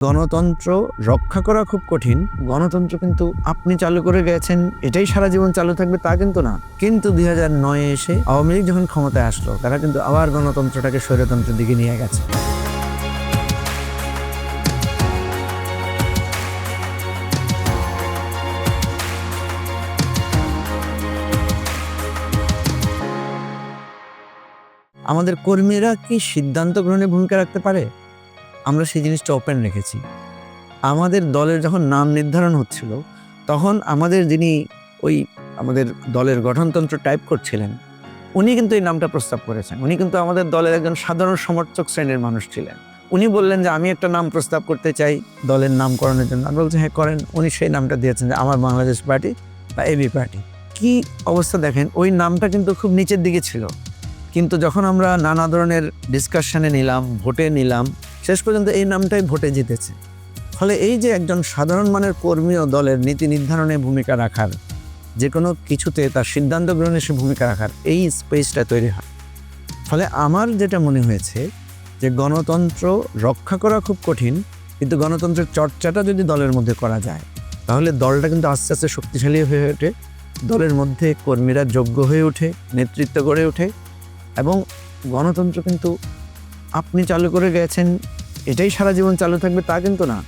গণতন্ত্র রক্ষা করা খুব কঠিন। গণতন্ত্র কিন্তু আপনি চালু করে গেছেন, এটাই সারা জীবন চালু থাকবে তা কিন্তু না। কিন্তু 2009-এ এসে আওয়ামী লীগ যখন ক্ষমতায় আসলো, তারা কিন্তু আবার গণতন্ত্রটাকে স্বৈরতন্ত্রের দিকে নিয়ে গেছে। আমাদের কর্মীরা কি সিদ্ধান্ত গ্রহণে ভূমিকা রাখতে পারে? আমরা সেই জিনিসটা ওপেন রেখেছি। আমাদের দলের যখন নাম নির্ধারণ হচ্ছিল, তখন যিনি আমাদের দলের গঠনতন্ত্র টাইপ করছিলেন, উনি কিন্তু এই নামটা প্রস্তাব করেছেন। উনি কিন্তু আমাদের দলের একজন সাধারণ সমর্থক শ্রেণীর মানুষ ছিলেন। উনি বললেন যে আমি একটা নাম প্রস্তাব করতে চাই দলের নামকরণের জন্য। আমি বলছি হ্যাঁ করেন। উনি সেই নামটা দিয়েছেন যে আমার বাংলাদেশ পার্টি বা এবি পার্টি। কি অবস্থা দেখেন, ওই নামটা কিন্তু খুব নিচের দিকে ছিল, কিন্তু যখন আমরা নানা ধরনের ডিসকাশনে নিলাম, ভোটে নিলাম, শেষ পর্যন্ত এই নামটাই ভোটে জিতেছে। ফলে এই যে একজন সাধারণ মানের কর্মী ও দলের নীতি নির্ধারণে ভূমিকা রাখার, যে কোনো কিছুতে তার সিদ্ধান্ত গ্রহণে সে ভূমিকা রাখার এই স্পেসটা তৈরি হয়। ফলে আমার যেটা মনে হয়েছে যে গণতন্ত্র রক্ষা করা খুব কঠিন, কিন্তু গণতন্ত্রের চর্চাটা যদি দলের মধ্যে করা যায়, তাহলে দলটা কিন্তু আস্তে আস্তে শক্তিশালী হয়ে ওঠে, দলের মধ্যে কর্মীরা যোগ্য হয়ে ওঠে, নেতৃত্ব গড়ে ওঠে। এবং গণতন্ত্র কিন্তু আপনি চালু করে গেছেন, এটাই সারা জীবন চালু থাকবে তা কিন্তু না।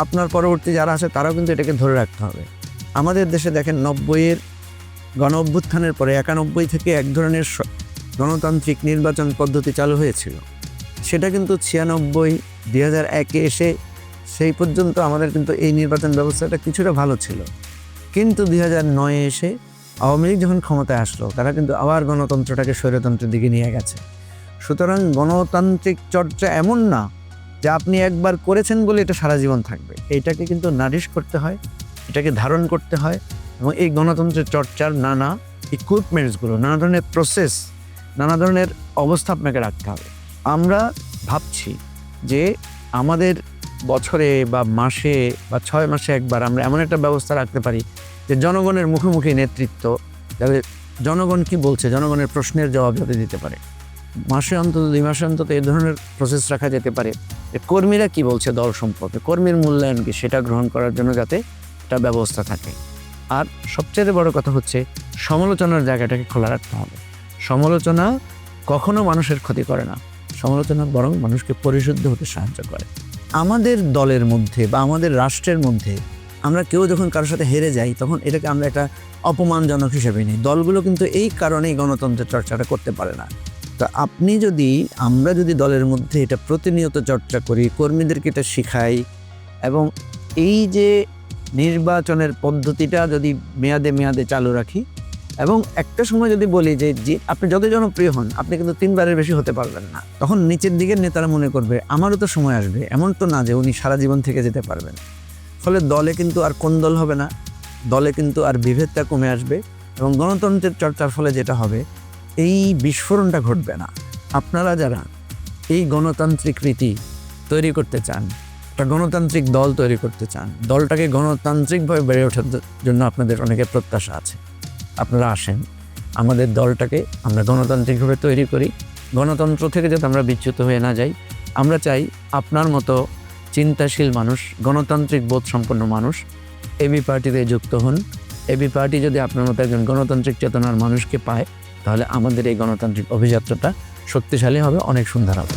আপনার পরবর্তী যারা আছে তারাও কিন্তু এটাকে ধরে রাখতে হবে। আমাদের দেশে দেখেন 90-এর গণ অভ্যুত্থানের পরে 91 থেকে এক ধরনের গণতান্ত্রিক নির্বাচন পদ্ধতি চালু হয়েছিল। সেটা কিন্তু 96, 2001-এ এসে সেই পর্যন্ত আমাদের কিন্তু এই নির্বাচন ব্যবস্থাটা কিছুটা ভালো ছিল। কিন্তু 2009-এ এসে আওয়ামী লীগ যখন ক্ষমতায় আসলো, তারা কিন্তু আবার গণতন্ত্রটাকে স্বৈরতন্ত্রের দিকে নিয়ে গেছে। সুতরাং গণতান্ত্রিক চর্চা এমন না যে আপনি একবার করেছেন বলে এটা সারা জীবন থাকবে। এইটাকে কিন্তু নারিশ করতে হয়, এটাকে ধারণ করতে হয়। এবং এই গণতন্ত্রের চর্চার নানা ইকুইপমেন্টসগুলো, নানা ধরনের প্রসেস, নানা ধরনের অবস্থা আপনাকে রাখতে হবে। আমরা ভাবছি যে আমাদের বছরে বা মাসে বা 6 মাসে একবার আমরা এমন একটা ব্যবস্থা রাখতে পারি যে জনগণের মুখোমুখি নেতৃত্ব, যাতে জনগণ কি বলছে, জনগণের প্রশ্নের জবাব যাতে দিতে পারে। মাসে অন্তত 2 মাসে অন্তত এই ধরনের প্রসেস রাখা যেতে পারে যে কর্মীরা কি বলছে দল সম্পর্কে, কর্মীর মূল্যায়ন কি, সেটা গ্রহণ করার জন্য যাতে একটা ব্যবস্থা থাকে। আর সবচেয়ে বড় কথা হচ্ছে সমালোচনার জায়গাটাকে খোলা রাখতে হবে। সমালোচনা কখনো মানুষের ক্ষতি করে না, সমালোচনা বরং মানুষকে পরিশুদ্ধ হতে সাহায্য করে। আমাদের দলের মধ্যে বা আমাদের রাষ্ট্রের মধ্যে আমরা কেউ যখন কারোর সাথে হেরে যাই, তখন এটাকে আমরা একটা অপমানজনক হিসেবে নিই। দলগুলো কিন্তু এই কারণেই গণতন্ত্রের চর্চাটা করতে পারে না। তো আমরা যদি দলের মধ্যে এটা প্রতিনিয়ত চর্চা করি, কর্মীদেরকে এটা শিখাই, এবং এই যে নির্বাচনের পদ্ধতিটা যদি মেয়াদে মেয়াদে চালু রাখি, এবং একটা সময় যদি বলি যে আপনি যত জনপ্রিয় হন, আপনি কিন্তু 3 বারের বেশি হতে পারবেন না, তখন নিচের দিকের নেতারা মনে করবে আমারও তো সময় আসবে। এমন তো না যে উনি সারা জীবন থেকে যেতে পারবেন। ফলে দলে কিন্তু আর কোন্দল হবে না, দলে কিন্তু আর বিভেদটা কমে আসবে, এবং গণতন্ত্রের চর্চার ফলে যেটা হবে, এই বিস্ফোরণটা ঘটবে না। আপনারা যারা এই গণতান্ত্রিক রীতি তৈরি করতে চান, একটা গণতান্ত্রিক দল তৈরি করতে চান, দলটাকে গণতান্ত্রিকভাবে বেড়ে ওঠার জন্য আপনাদের অনেকের প্রত্যাশা আছে। আপনারা আসেন, আমাদের দলটাকে আমরা গণতান্ত্রিকভাবে তৈরি করি। গণতন্ত্র থেকে যাতে আমরা বিচ্যুত হয়ে না যাই। আমরা চাই আপনার মতো চিন্তাশীল মানুষ, গণতান্ত্রিক বোধ সম্পন্ন মানুষ এবি পার্টিতে যুক্ত হন। এবি পার্টি যদি আপনার মতো একজন গণতান্ত্রিক চেতনার মানুষকে পায়, তাহলে আমাদের এই গণতান্ত্রিক অভিযাত্রাটা শক্তিশালী হবে, অনেক সুন্দর হবে।